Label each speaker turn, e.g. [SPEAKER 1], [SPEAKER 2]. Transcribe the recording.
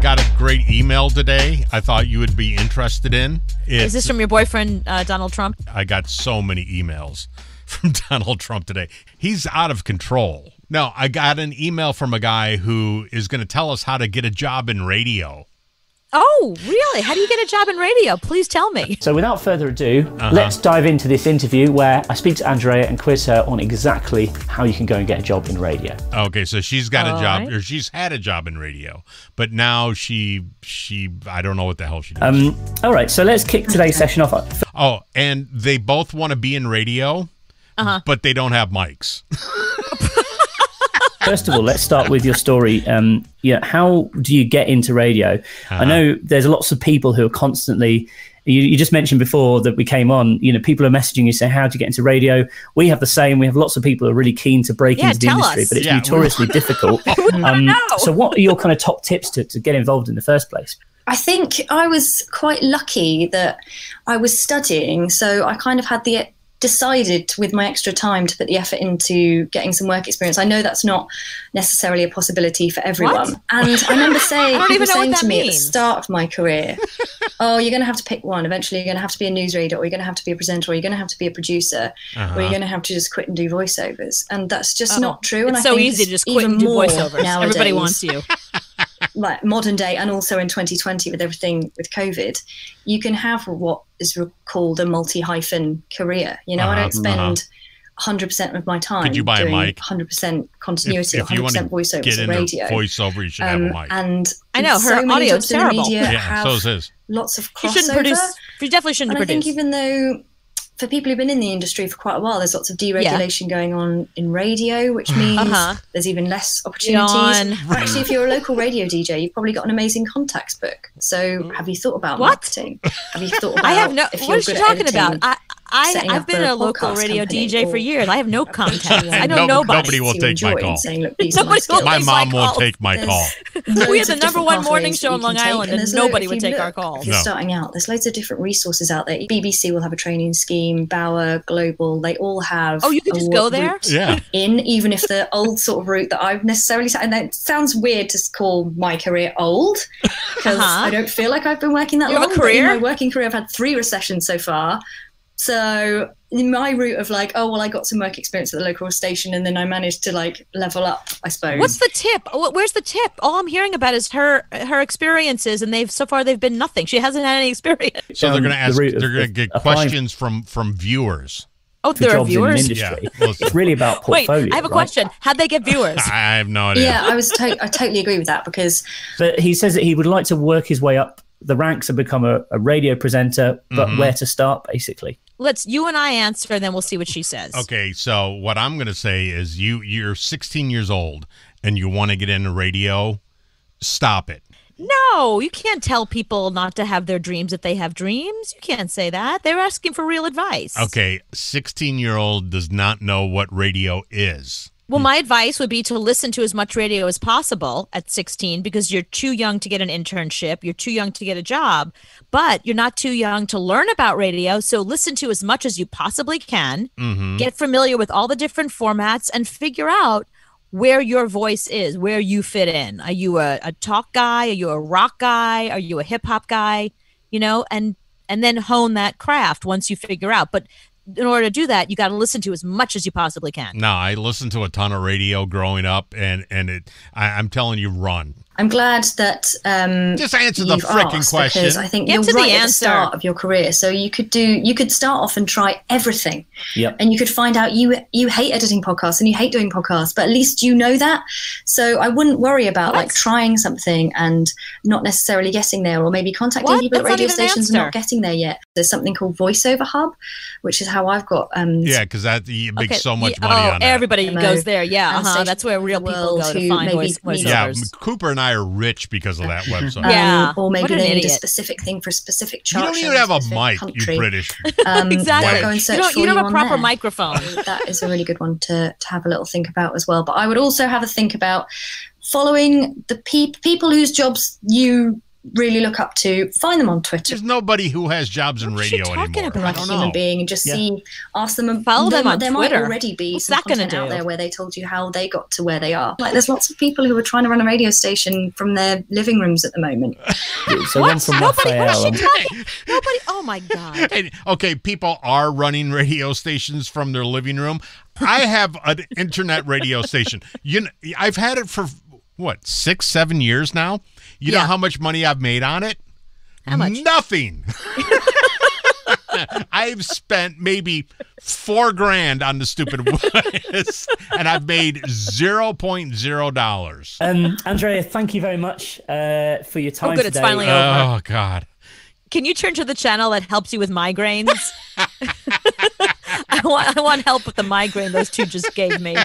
[SPEAKER 1] got a great email today I thought you would be interested in.
[SPEAKER 2] Is this from your boyfriend, Donald Trump?
[SPEAKER 1] I got so many emails from Donald Trump today. He's out of control. No, I got an email from a guy who is going to tell us how to get a job in radio.
[SPEAKER 2] Oh, really? How do you get a job in radio? Please tell me.
[SPEAKER 3] So without further ado, let's dive into this interview where I speak to Andrea and quiz her on exactly how you can go and get a job in radio.
[SPEAKER 1] Okay, so she's got a job, or she's had a job in radio, but now she I don't know what the hell she does.
[SPEAKER 3] All right, so let's kick today's session off.
[SPEAKER 1] Oh, and they both want to be in radio, but they don't have mics.
[SPEAKER 3] First of all, let's start with your story. How do you get into radio? I know there's lots of people who are constantly, you just mentioned before that we came on, people are messaging you saying, how do you get into radio? We have the same. We have lots of people who are really keen to break into the industry, but it's notoriously difficult. So what are your kind of top tips to get involved in the first place?
[SPEAKER 4] I think I was quite lucky that I was studying, so I kind of had decided with my extra time to put the effort into getting some work experience. I know that's not necessarily a possibility for everyone.
[SPEAKER 2] What?
[SPEAKER 4] And I remember people saying to me
[SPEAKER 2] means.
[SPEAKER 4] at the start of my career, oh, you're going to have to pick one. Eventually you're going to have to be a newsreader, or you're going to have to be a presenter, or you're going to have to be a producer, or you're going to have to just quit and do voiceovers. And that's just not true. And
[SPEAKER 2] It's
[SPEAKER 4] I
[SPEAKER 2] so
[SPEAKER 4] think
[SPEAKER 2] easy to just quit and do voiceovers.
[SPEAKER 4] Nowadays,
[SPEAKER 2] everybody wants you.
[SPEAKER 4] Like modern day, and also in 2020 with everything with COVID, you can have what is called a multi-hyphen career. I don't spend 100% of my time
[SPEAKER 1] Could you buy
[SPEAKER 4] doing
[SPEAKER 1] a mic?
[SPEAKER 4] 100% continuity,
[SPEAKER 1] if you want
[SPEAKER 4] 100% voiceovers
[SPEAKER 1] get
[SPEAKER 4] or
[SPEAKER 1] into
[SPEAKER 4] radio.
[SPEAKER 1] voiceover, you should have a mic.
[SPEAKER 4] And
[SPEAKER 2] I know,
[SPEAKER 4] so
[SPEAKER 2] her
[SPEAKER 4] many
[SPEAKER 2] audio
[SPEAKER 4] jobs
[SPEAKER 2] is
[SPEAKER 4] in the
[SPEAKER 2] terrible.
[SPEAKER 4] media
[SPEAKER 1] Yeah,
[SPEAKER 4] have
[SPEAKER 1] so is his.
[SPEAKER 4] lots of
[SPEAKER 2] She
[SPEAKER 4] crossover.
[SPEAKER 2] shouldn't produce. She definitely shouldn't
[SPEAKER 4] And I
[SPEAKER 2] produce.
[SPEAKER 4] think even though for people who've been in the industry for quite a while, there's lots of deregulation going on in radio, which means there's even less opportunities. Actually, if you're a local radio DJ, you've probably got an amazing contacts book. So have you thought about marketing? Have you thought about
[SPEAKER 2] I have no.
[SPEAKER 4] if
[SPEAKER 2] What
[SPEAKER 4] you're
[SPEAKER 2] is she
[SPEAKER 4] good at
[SPEAKER 2] talking
[SPEAKER 4] editing,
[SPEAKER 2] about?
[SPEAKER 4] setting
[SPEAKER 2] I've
[SPEAKER 4] up
[SPEAKER 2] been a local
[SPEAKER 4] podcast
[SPEAKER 2] radio
[SPEAKER 4] company,
[SPEAKER 2] DJ for
[SPEAKER 4] or
[SPEAKER 2] years. I have no contacts. I know nobody.
[SPEAKER 1] Nobody will take my call.
[SPEAKER 4] Saying, look, these
[SPEAKER 2] Nobody
[SPEAKER 4] are
[SPEAKER 2] will
[SPEAKER 1] My
[SPEAKER 2] take
[SPEAKER 1] mom
[SPEAKER 2] my
[SPEAKER 1] won't
[SPEAKER 2] calls.
[SPEAKER 1] take my call.
[SPEAKER 2] We had the
[SPEAKER 4] of
[SPEAKER 2] number
[SPEAKER 4] different
[SPEAKER 2] one morning
[SPEAKER 4] pathways
[SPEAKER 2] show
[SPEAKER 4] that
[SPEAKER 2] in
[SPEAKER 4] you
[SPEAKER 2] Long
[SPEAKER 4] can take,
[SPEAKER 2] Island,
[SPEAKER 4] and
[SPEAKER 2] and
[SPEAKER 4] there's
[SPEAKER 2] nobody
[SPEAKER 4] if
[SPEAKER 2] would
[SPEAKER 4] you
[SPEAKER 2] take our
[SPEAKER 4] look,
[SPEAKER 2] calls.
[SPEAKER 4] If you're starting out, there's loads of different resources out there. BBC will have a training scheme, Bauer, Global, they all have.
[SPEAKER 2] Oh, you can just go there?
[SPEAKER 1] Yeah.
[SPEAKER 4] Even if the old sort of route that I've necessarily, and that sounds weird to call my career old, because I don't feel like I've been working that
[SPEAKER 2] You have
[SPEAKER 4] long.
[SPEAKER 2] a career?
[SPEAKER 4] But in my working career, I've had 3 recessions so far. So in my route of like, oh, well, I got some work experience at the local station, and then I managed to like level up, I suppose.
[SPEAKER 2] What's the tip? Where's the tip? All I'm hearing about is her experiences, and so far they've been nothing. She hasn't had any experience.
[SPEAKER 1] So they're going to ask.
[SPEAKER 3] route of-
[SPEAKER 1] They're going to get
[SPEAKER 3] applying
[SPEAKER 1] questions from viewers.
[SPEAKER 2] Oh,
[SPEAKER 3] for
[SPEAKER 2] there are
[SPEAKER 3] jobs in an
[SPEAKER 2] viewers.
[SPEAKER 3] industry.
[SPEAKER 1] Yeah, well,
[SPEAKER 3] It's really about
[SPEAKER 2] Wait,
[SPEAKER 3] portfolio.
[SPEAKER 2] I have a
[SPEAKER 3] right?
[SPEAKER 2] question. How'd they get viewers?
[SPEAKER 1] I have no idea.
[SPEAKER 4] Yeah, I totally agree with that, because
[SPEAKER 3] But he says that he would like to work his way up the ranks and become a radio presenter, but where to start, basically.
[SPEAKER 2] You and I answer, and then we'll see what she says.
[SPEAKER 1] Okay, so what I'm going to say is you're 16 years old and you want to get into radio, stop it.
[SPEAKER 2] No, you can't tell people not to have their dreams if they have dreams. You can't say that. They're asking for real advice.
[SPEAKER 1] Okay, 16-year-old does not know what radio is.
[SPEAKER 2] Well, my advice would be to listen to as much radio as possible at 16, because you're too young to get an internship. You're too young to get a job, but you're not too young to learn about radio. So listen to as much as you possibly can, get familiar with all the different formats, and figure out where your voice is, where you fit in. Are you a talk guy? Are you a rock guy? Are you a hip hop guy? And then hone that craft once you figure out. But in order to do that, you got to listen to as much as you possibly can.
[SPEAKER 1] No, I listened to a ton of radio growing up, and I'm telling you, run.
[SPEAKER 4] I'm glad that
[SPEAKER 1] Just answer the
[SPEAKER 4] you've
[SPEAKER 1] fricking
[SPEAKER 4] asked,
[SPEAKER 1] question.
[SPEAKER 4] because I think
[SPEAKER 2] Get
[SPEAKER 4] you're
[SPEAKER 2] to the
[SPEAKER 4] right at the
[SPEAKER 2] answer.
[SPEAKER 4] start of your career. So you could start off and try everything.
[SPEAKER 3] Yep.
[SPEAKER 4] And you could find out you hate editing podcasts and you hate doing podcasts, but at least you know that. So I wouldn't worry about like trying something and not necessarily getting there, or maybe contacting people at
[SPEAKER 2] That's not
[SPEAKER 4] radio
[SPEAKER 2] even an
[SPEAKER 4] stations and not
[SPEAKER 2] answer.
[SPEAKER 4] getting there yet. There's something called VoiceOver Hub, which is how I've got
[SPEAKER 1] Yeah, because you make so much money on that.
[SPEAKER 2] Everybody
[SPEAKER 4] Demo
[SPEAKER 2] goes there. Yeah,
[SPEAKER 4] and station
[SPEAKER 2] that's where real
[SPEAKER 4] the
[SPEAKER 2] people
[SPEAKER 4] world
[SPEAKER 2] go to
[SPEAKER 4] who
[SPEAKER 2] find
[SPEAKER 4] maybe
[SPEAKER 2] voiceovers.
[SPEAKER 1] Yeah, Cooper and I are rich because of that website.
[SPEAKER 2] Yeah.
[SPEAKER 4] Or maybe
[SPEAKER 2] What an
[SPEAKER 4] they need a
[SPEAKER 2] idiot.
[SPEAKER 4] specific thing for a specific
[SPEAKER 1] You
[SPEAKER 4] chart.
[SPEAKER 1] don't
[SPEAKER 4] show
[SPEAKER 1] even
[SPEAKER 4] in
[SPEAKER 1] have a
[SPEAKER 4] specific
[SPEAKER 1] mic,
[SPEAKER 4] country.
[SPEAKER 1] you British.
[SPEAKER 2] Exactly.
[SPEAKER 4] Go and search
[SPEAKER 2] You
[SPEAKER 4] for
[SPEAKER 2] don't have a
[SPEAKER 4] on
[SPEAKER 2] proper
[SPEAKER 4] there.
[SPEAKER 2] microphone.
[SPEAKER 4] That is a really good one to have a little think about as well. But I would also have a think about following the people whose jobs you really look up to, find them on Twitter.
[SPEAKER 1] There's nobody who has jobs in radio anymore.
[SPEAKER 4] Like a human being, and just ask them.
[SPEAKER 2] Follow them on
[SPEAKER 4] there
[SPEAKER 2] Twitter.
[SPEAKER 4] Might already be some content out there where they told you how they got to where they are. Like, there's lots of people who are trying to run a radio station from their living rooms at the moment.
[SPEAKER 3] So one from Raphael.
[SPEAKER 2] Nobody. Oh my God.
[SPEAKER 1] And, okay, people are running radio stations from their living room. I have an internet radio station. I've had it for what, 6-7 years now. You know how much money I've made on it?
[SPEAKER 2] How much?
[SPEAKER 1] Nothing. I've spent maybe $4,000 on the stupid Wiz, and I've made $0.0.
[SPEAKER 3] Andrea, thank you very much for your time.
[SPEAKER 2] Oh, good,
[SPEAKER 3] today.
[SPEAKER 2] it's finally over.
[SPEAKER 1] Oh God.
[SPEAKER 2] Can you turn to the channel that helps you with migraines? I want help with the migraine those two just gave me.